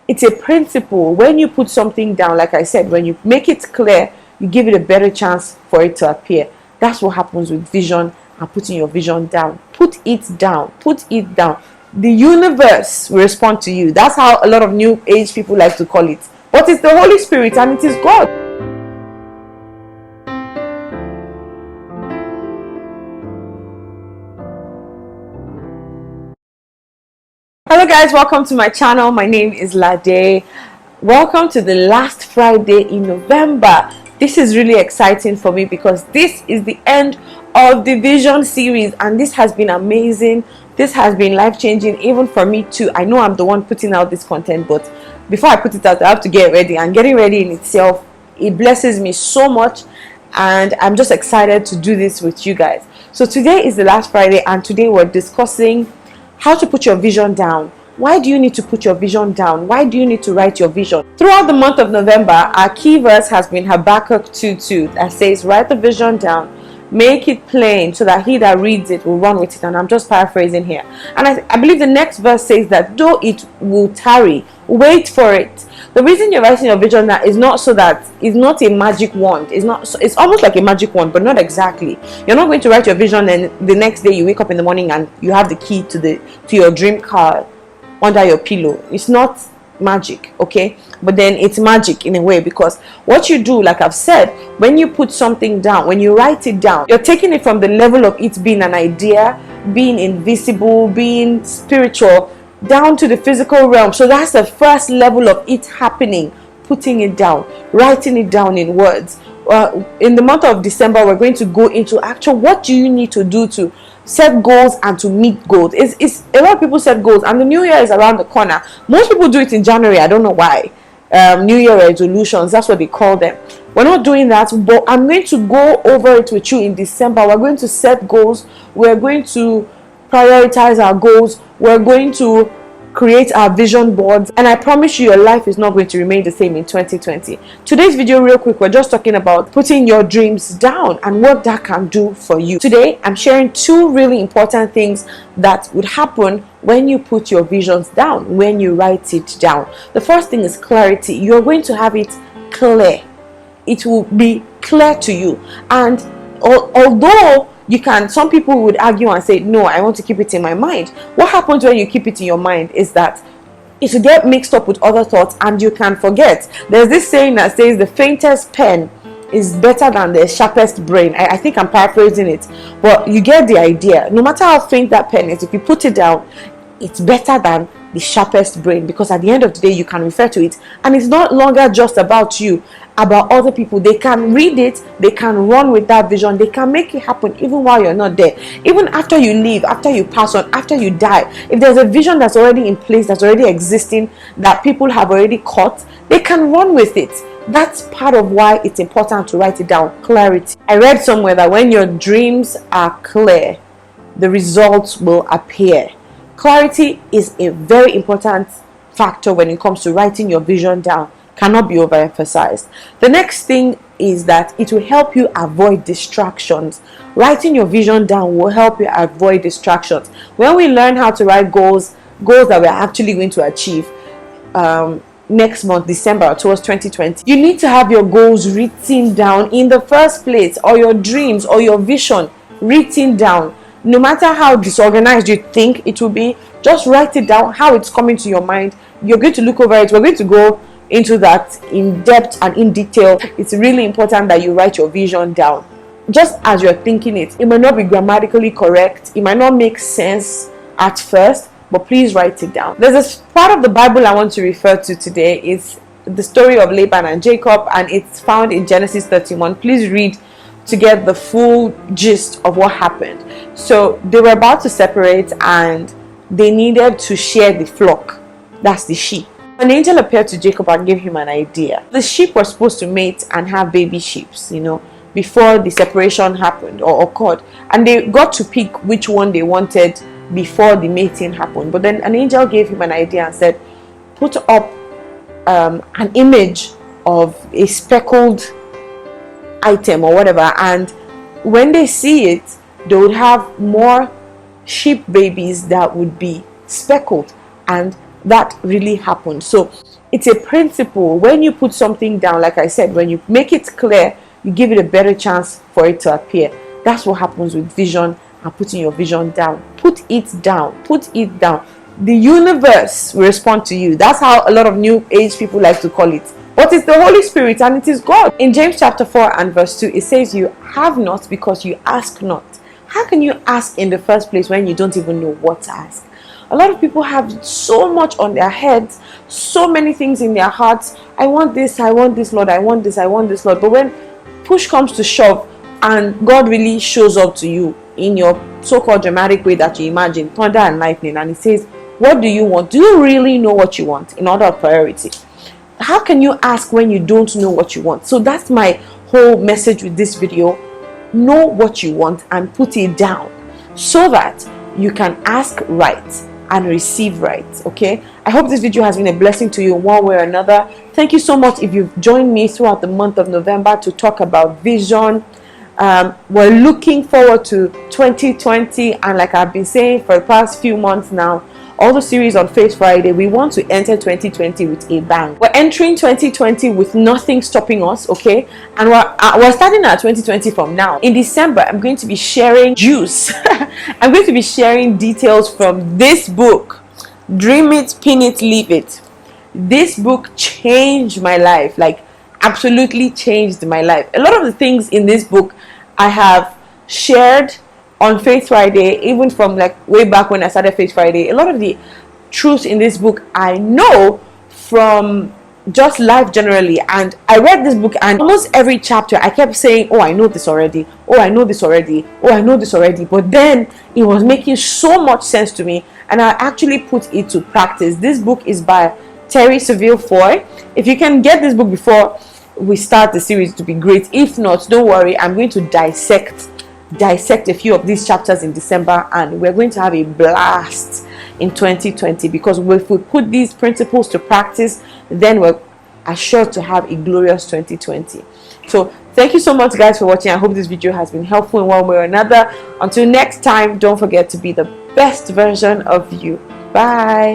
It's a principle. When you put something down, like I said, when you make it clear, you give it a better chance for it to appear. That's what happens with vision and putting your vision down. Put it down. Put it down. The universe will respond to you. That's how a lot of new age people like to call it. But it's the Holy Spirit and it is God. Hello guys, welcome to my channel. My name is Lade. Welcome to the last Friday in November. This is really exciting for me because this is the end of the Vision series and this has been amazing. This has been life-changing even for me too. I know I'm the one putting out this content, but before I put it out, I have to get ready, and getting ready in itself, it blesses me so much, and I'm just excited to do this with you guys. So today is the last Friday and today we're discussing how to put your vision down. Why do you need to put your vision down? Why do you need to write your vision? Throughout the month of November, our key verse has been Habakkuk 2:2 that says, write the vision down, make it plain so that he that reads it will run with it. And I'm just paraphrasing here. And I believe the next verse says that though it will tarry, wait for it. The reason you're writing your vision now is not so that it's not a magic wand. It's almost like a magic wand, but not exactly. You're not going to write your vision and the next day you wake up in the morning and you have the key to your dream car under your pillow. It's not magic, okay? But then it's magic in a way, because what you do, like I've said, when you put something down, when you write it down, you're taking it from the level of it being an idea, being invisible, being spiritual, down to the physical realm. So that's the first level of it happening. Putting it down, writing it down in words. In the month of December, we're going to go into actual what do you need to do to set goals and to meet goals. It's a lot of people set goals and the new year is around the corner. Most people do it in January. I don't know why. New year resolutions, that's what they call them. We're not doing that, but I'm going to go over it with you in December. We're going to set goals. We're going to prioritize our goals. We're going to create our vision boards, and I promise you your life is not going to remain the same in 2020. Today's video, real quick, we're just talking about putting your dreams down and what that can do for you. Today I'm sharing two really important things that would happen when you put your visions down, when you write it down. The first thing is clarity. You're going to have it clear. It will be clear to you, and although some people would argue and say, no, I want to keep it in my mind. What happens when you keep it in your mind is that it will get mixed up with other thoughts and you can forget. There's this saying that says the faintest pen is better than the sharpest brain. I think I'm paraphrasing it, but you get the idea. No matter how faint that pen is, if you put it down, it's better than the sharpest brain, because at the end of the day you can refer to it and it's not longer just about you, about other people. They can read it, they can run with that vision, they can make it happen even while you're not there, even after you leave, after you pass on, after you die. If there's a vision that's already in place, that's already existing, that people have already caught, they can run with it. That's part of why it's important to write it down. Clarity. I read somewhere that when your dreams are clear, the results will appear. Clarity is a very important factor when it comes to writing your vision down. Cannot be overemphasized. The next thing is that it will help you avoid distractions. Writing your vision down will help you avoid distractions. When we learn how to write goals that we're actually going to achieve next month, December, towards 2020, you need to have your goals written down in the first place, or your dreams or your vision written down. No matter how disorganized you think it will be, just write it down, how it's coming to your mind. You're going to look over it. We're going to go into that in depth and in detail. It's really important that you write your vision down. Just as you're thinking it, it might not be grammatically correct, it might not make sense at first, but please write it down. There's a part of the Bible I want to refer to today. It's the story of Laban and Jacob, and it's found in Genesis 31. Please read to get the full gist of what happened. So they were about to separate and they needed to share the flock. That's the sheep. An angel appeared to Jacob and gave him an idea. The sheep were supposed to mate and have baby sheep, before the separation happened or occurred. And they got to pick which one they wanted before the mating happened. But then an angel gave him an idea and said, put up an image of a speckled item or whatever, and when they see it, they would have more sheep babies that would be speckled, and that really happened. So it's a principle. When you put something down, like I said, when you make it clear, you give it a better chance for it to appear. That's what happens with vision and putting your vision down. Put it down. Put it down. The universe will respond to you. That's how a lot of new age people like to call it. But it's the Holy Spirit and it is God. In James chapter 4 and verse 2, it says, you have not because you ask not. How can you ask in the first place when you don't even know what to ask? A lot of people have so much on their heads, so many things in their hearts. I want this, Lord, I want this, Lord. But when push comes to shove and God really shows up to you in your so-called dramatic way that you imagine, thunder and lightning, and He says, what do you want? Do you really know what you want in order of priority? How can you ask when you don't know what you want? So that's my whole message with this video. Know what you want and put it down so that you can ask right and receive right. Okay, I hope this video has been a blessing to you in one way or another. Thank you so much if you've joined me throughout the month of November to talk about vision. We're looking forward to 2020, and like I've been saying for the past few months now, all the series on Faith Friday, we want to enter 2020 with a bang. We're entering 2020 with nothing stopping us, okay? And we're starting our 2020 from now. In December, I'm going to be sharing juice. I'm going to be sharing details from this book, Dream It, Pin It, Leave It. This book changed my life, like absolutely changed my life. A lot of the things in this book I have shared on Faith Friday, even from like way back when I started Faith Friday. A lot of the truths in this book I know from just life generally, and I read this book and almost every chapter I kept saying, oh, I know this already, oh, I know this already, oh, I know this already. But then it was making so much sense to me and I actually put it to practice. This book is by Terry Saville Foy. If you can get this book before we start the series, to be great. If not, don't worry, I'm going to dissect a few of these chapters in December, and we're going to have a blast in 2020, because if we put these principles to practice, then we're assured to have a glorious 2020. So thank you so much, guys, for watching. I hope this video has been helpful in one way or another. Until next time, don't forget to be the best version of you. Bye.